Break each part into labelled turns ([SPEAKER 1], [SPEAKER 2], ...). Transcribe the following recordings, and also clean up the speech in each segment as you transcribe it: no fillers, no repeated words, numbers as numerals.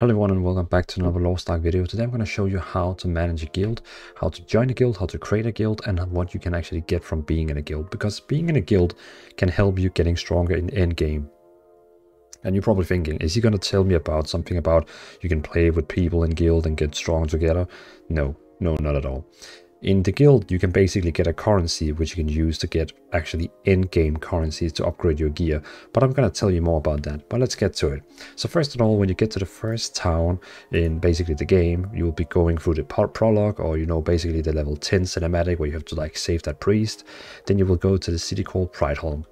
[SPEAKER 1] Hello everyone and welcome back to another Lost Ark video. Today I'm going to show you how to manage a guild, how to join a guild, how to create a guild, and what you can actually get from being in a guild. Because being in a guild can help you getting stronger in endgame. And you're probably thinking, is he going to tell me about something about you can play with people in guild and get strong together? No, not at all. In the guild, you can basically get a currency which you can use to get actually end-game currencies to upgrade your gear. But I'm going to tell you more about that. But let's get to it. So first of all, when you get to the first town in basically the game, you'll be going through the prologue, or basically the level 10 cinematic where you have to like save that priest. Then you will go to the city called Prideholm.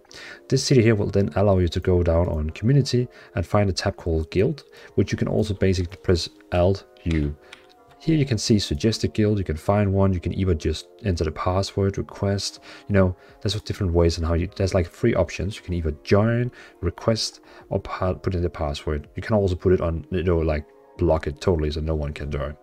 [SPEAKER 1] This city here will then allow you to go down on community and find a tab called guild, which you can also basically press Alt-U. Here you can see suggested guild, you can find one, you can either just enter the password, request, there's different ways and there's like 3 options. You can either join, request, or put in the password. You can also put it on, like block it totally so no one can join.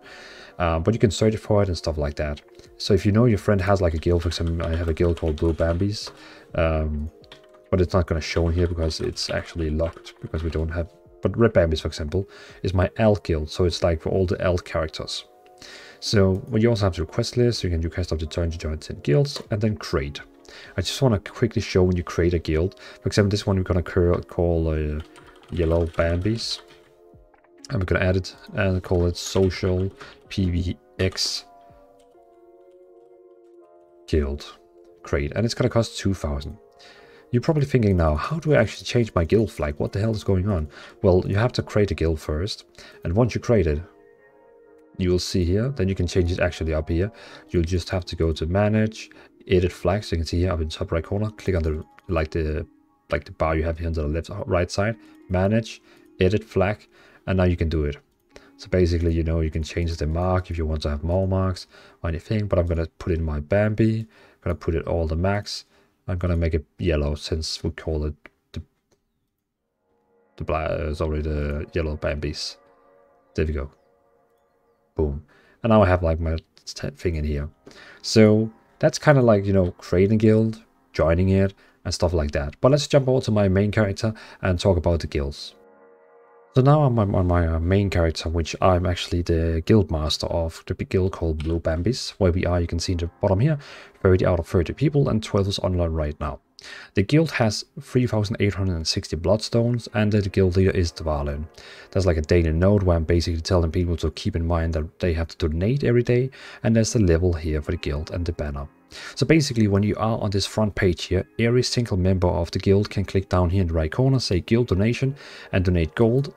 [SPEAKER 1] But you can search for it and stuff like that. So if you know your friend has like a guild, for example, I have a guild called Blue Bambies, but it's not going to show in here because it's actually locked because we don't have. But Red Bambies, for example, is my Alt guild, so it's like for all the Alt characters. So when you also have the request list, you can request up to turn to join 10 guilds and then create. I just want to quickly show when you create a guild. For example, this one we're going to call Yellow Bambies. And we're going to add it and call it Social PVX Guild. Create. And it's going to cost 2,000. You're probably thinking now, how do I actually change my guild flag? What the hell is going on? Well, you have to create a guild first. And once you create it, you will see here, then you can change it actually up here. You'll just have to go to manage, edit flags. So you can see here up in the top right corner, click on the bar you have here on the left right side, manage, edit flag, and now you can do it. So basically, you can change the mark if you want to have more marks or anything, but I'm going to put in my Bambi. I'm going to put it all the max. I'm going to make it yellow since we call it the yellow Bambies. There we go. Boom. And now I have like my thing in here. So that's kind of like, creating a guild, joining it, and stuff like that. But let's jump over to my main character and talk about the guilds. So now I'm on my main character, which I'm actually the guild master of the big guild called Blue Bambies. Where we are, you can see in the bottom here, 30 out of 30 people and 12 is online right now. The guild has 3,860 bloodstones and the guild leader is Dvalin. There's like a daily note where I'm basically telling people to keep in mind that they have to donate every day, and there's the level here for the guild and the banner. So basically, when you are on this front page here, every single member of the guild can click down here in the right corner, say guild donation, and donate gold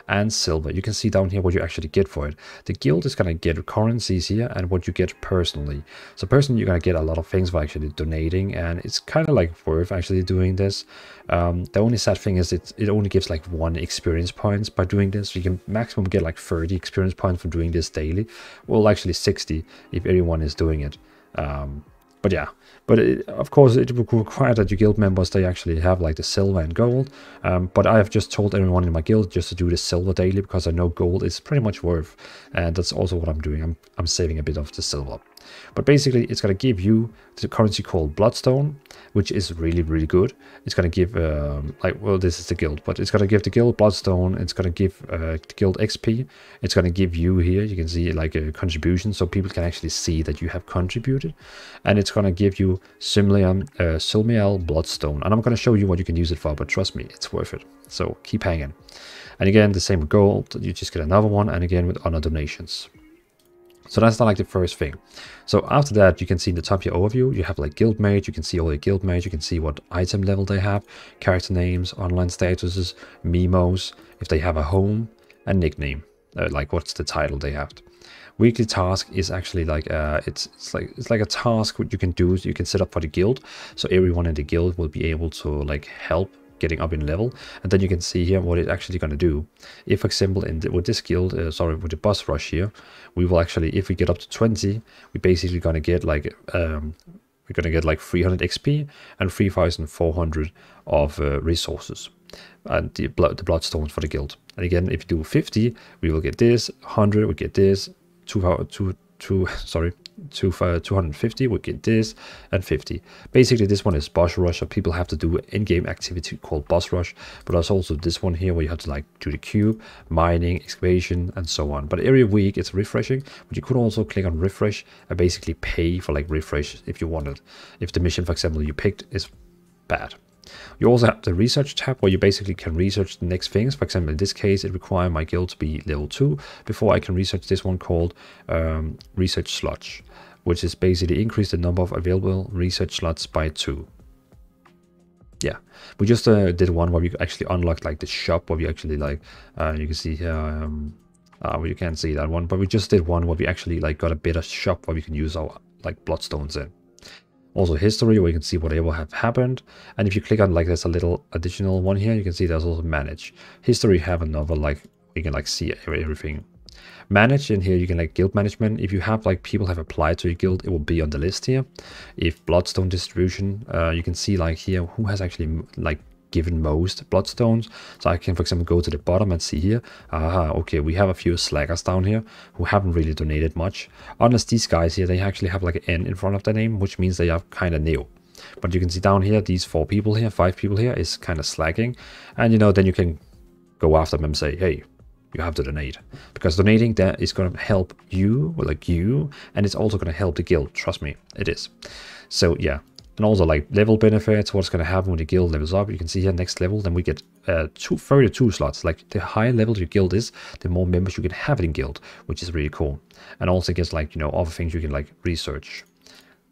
[SPEAKER 1] and silver. You can see down here what you actually get for it. The guild is going to get currencies here and what you get personally. So personally, you're going to get a lot of things for actually donating, and it's kind of like worth actually doing this. The only sad thing is it only gives like 1 experience points by doing this. You can maximum get like 30 experience points for doing this daily. Well, actually 60 if everyone is doing it. But yeah, of course it will require that your guild members, they actually have like the silver and gold. But I have just told everyone in my guild just to do the silver daily because I know gold is pretty much worth, and that's also what I'm doing. I'm saving a bit of the silver. But basically, it's going to give you the currency called Bloodstone, which is really, really good. It's going to give, this is the guild, but it's going to give the guild Bloodstone. It's going to give the guild XP. It's going to give you here, you can see like a contribution, so people can actually see that you have contributed. And it's going to give you Silmiel Bloodstone. And I'm going to show you what you can use it for, but trust me, it's worth it. So keep hanging. And again, the same with gold. You just get another one, and again with honor donations. So that's not like the first thing. So after that, you can see in the top here overview, you have like guild mate. You can see all the guild mates. You can see what item level they have, character names, online statuses, memos, if they have a home, and nickname, like what's the title they have. Weekly task is actually like it's like a task what you can do. You can set up for the guild, so everyone in the guild will be able to like help getting up in level, and then you can see here what it's actually going to do. If, for example, with this guild, with the boss rush here, we will actually, if we get up to 20, we basically going to get like 300 XP and 3,400 of resources and the bloodstones for the guild. And again, if you do 50, we will get this. 100, we get this. 250, we get this, and 50. Basically, this one is boss rush, so people have to do an in-game activity called boss rush, but there's also this one here where you have to like do the cube, mining, excavation, and so on. But every week it's refreshing, but you could also click on refresh and basically pay for like refresh if you wanted, if the mission, for example, you picked is bad. You also have the research tab where you basically can research the next things. For example, in this case, it requires my guild to be level 2 before I can research this one called research slots, which is basically increase the number of available research slots by 2. Yeah, we just did one where we actually unlocked like the shop where we actually like, you can see here, well, you can't see that one, but we just did one where we actually like got a better shop where we can use our like bloodstones in. Also history, where you can see whatever have happened. And if you click on like there's a little additional one here, you can see there's also manage. History have another like, you can like see everything. Manage in here, you can like guild management. If you have like people have applied to your guild, it will be on the list here. If bloodstone distribution, you can see like here who has actually like given most bloodstones. So I can, for example, go to the bottom and see here, okay, we have a few slackers down here who haven't really donated much. Unless these guys here, they actually have like an N in front of their name, which means they are kind of new. But you can see down here, these 5 people here is kind of slacking. And you know, then you can go after them and say, hey, you have to donate, because donating that is going to help you, like you, and it's also going to help the guild. Trust me, it is. So yeah. And also like level benefits, what's going to happen when the guild levels up. You can see here next level, then we get 32 slots. Like the higher level your guild is, the more members you can have it in guild, which is really cool. And also gets like, you know, other things you can like research.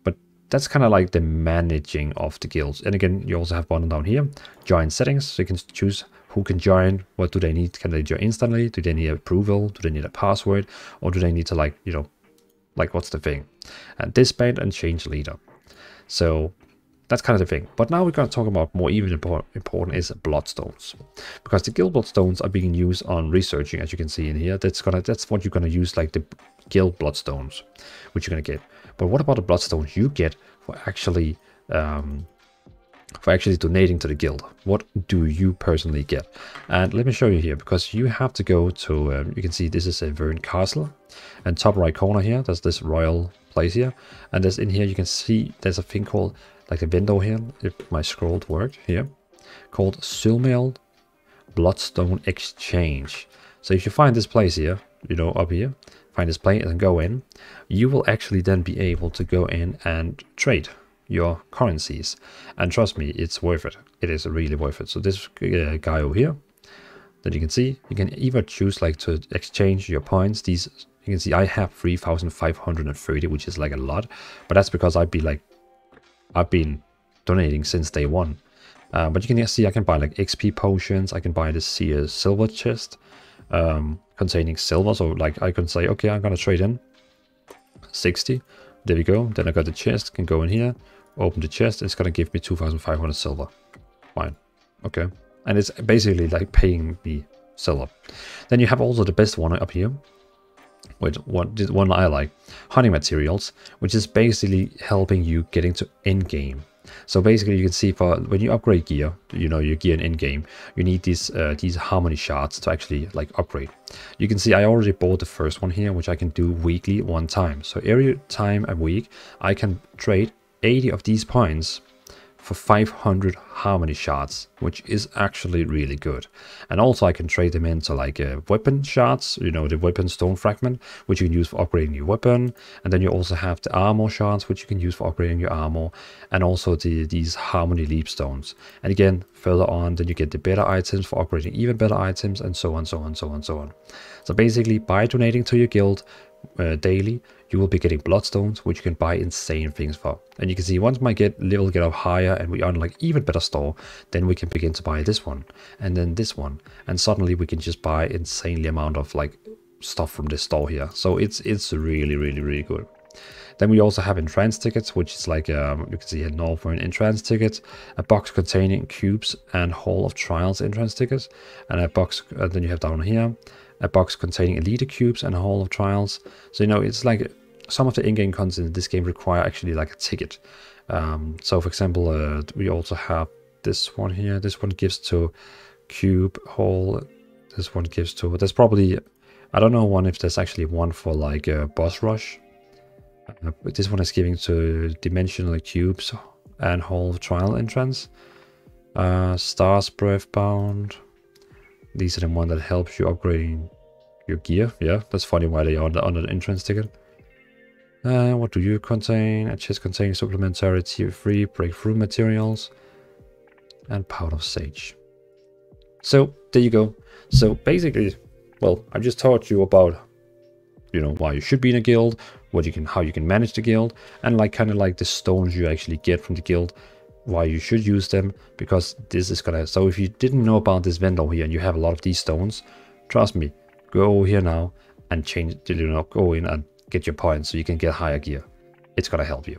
[SPEAKER 1] But that's kind of like the managing of the guilds. And again, you also have one down here, join settings. So you can choose who can join, what do they need? Can they join instantly? Do they need approval? Do they need a password? Or do they need to like, you know, like what's the thing? And disband and change leader. So that's kind of the thing. But now we're going to talk about more even important is bloodstones, because the guild bloodstones are being used on researching, as you can see in here. That's what you're going to use, like the guild bloodstones, which you're going to get. But what about the bloodstones you get for actually donating to the guild? What do you personally get? And let me show you here, because you have to go to, you can see this is a Vern Castle, and top right corner here, there's this royal place here, and there's in here you can see there's a thing called like a window here, if my scroll worked here, called Silmail Bloodstone Exchange. So if you find this place here, you know, up here, find this place and go in, you will actually then be able to go in and trade your currencies. And trust me, it's worth it. It is really worth it. So this guy over here that you can see, you can either choose like to exchange your points. These, you can see I have 3,530, which is like a lot, but that's because I've been donating since day one. But you can see I can buy like XP potions. I can buy this here silver chest containing silver. So like I can say, okay, I'm gonna trade in 60. There we go. Then I got the chest, can go in here, open the chest. It's gonna give me 2,500 silver. Fine. Okay. And it's basically like paying me silver. Then you have also the best one up here. Wait, one I like, hunting materials, which is basically helping you getting to end game. So basically, you can see for when you upgrade gear, you know, your gear in end game, you need these harmony shards to actually like upgrade. You can see I already bought the first one here, which I can do weekly 1 time. So every time a week, I can trade 80 of these points for 500 harmony shards, which is actually really good. And also I can trade them into like weapon shards, you know, the weapon stone fragment, which you can use for upgrading your weapon. And then you also have the armor shards, which you can use for upgrading your armor, and also these harmony leap stones. And again, further on, then you get the better items for upgrading even better items, and so on, so on, so on, so on. So basically, by donating to your guild daily, you will be getting bloodstones, which you can buy insane things for. And you can see once my level get up higher and we unlock even better store, then we can begin to buy this one and then this one, and suddenly we can just buy insanely amount of like stuff from this store here. So it's really, really, really good. Then we also have entrance tickets, which is like you can see a Northern entrance tickets, a box containing cubes and Hall of Trials entrance tickets, and a box. Then you have down here a box containing Elite cubes and a Hall of Trials. So you know, it's like some of the in-game content in this game require actually like a ticket. So for example, we also have this one here. This one gives to cube hall. This one gives to, there's probably, I don't know one if there's actually one for like boss rush. This one is giving to dimensional cubes and Hall of Trial entrance. Stars Breath Bound. These are the one that helps you upgrading your gear. Yeah, that's funny why they are on the entrance ticket. What do you contain? A chest containing supplementary tier 3 breakthrough materials and Powder of Sage. So there you go. So basically, well, I just taught you about, you know, why you should be in a guild, how you can manage the guild, and like kind of like the stones you actually get from the guild, why you should use them, because this is gonna. So if you didn't know about this vendor here and you have a lot of these stones, trust me, go over here now and change, you know, go in and get your points so you can get higher gear. It's gonna help you.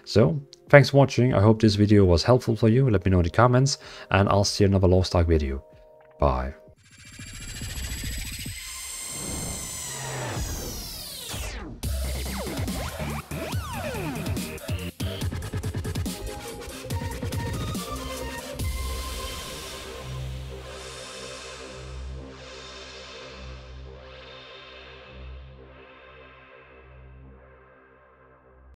[SPEAKER 1] So thanks for watching. I hope this video was helpful for you. Let me know in the comments, and I'll see you in another Lost Ark video. Bye.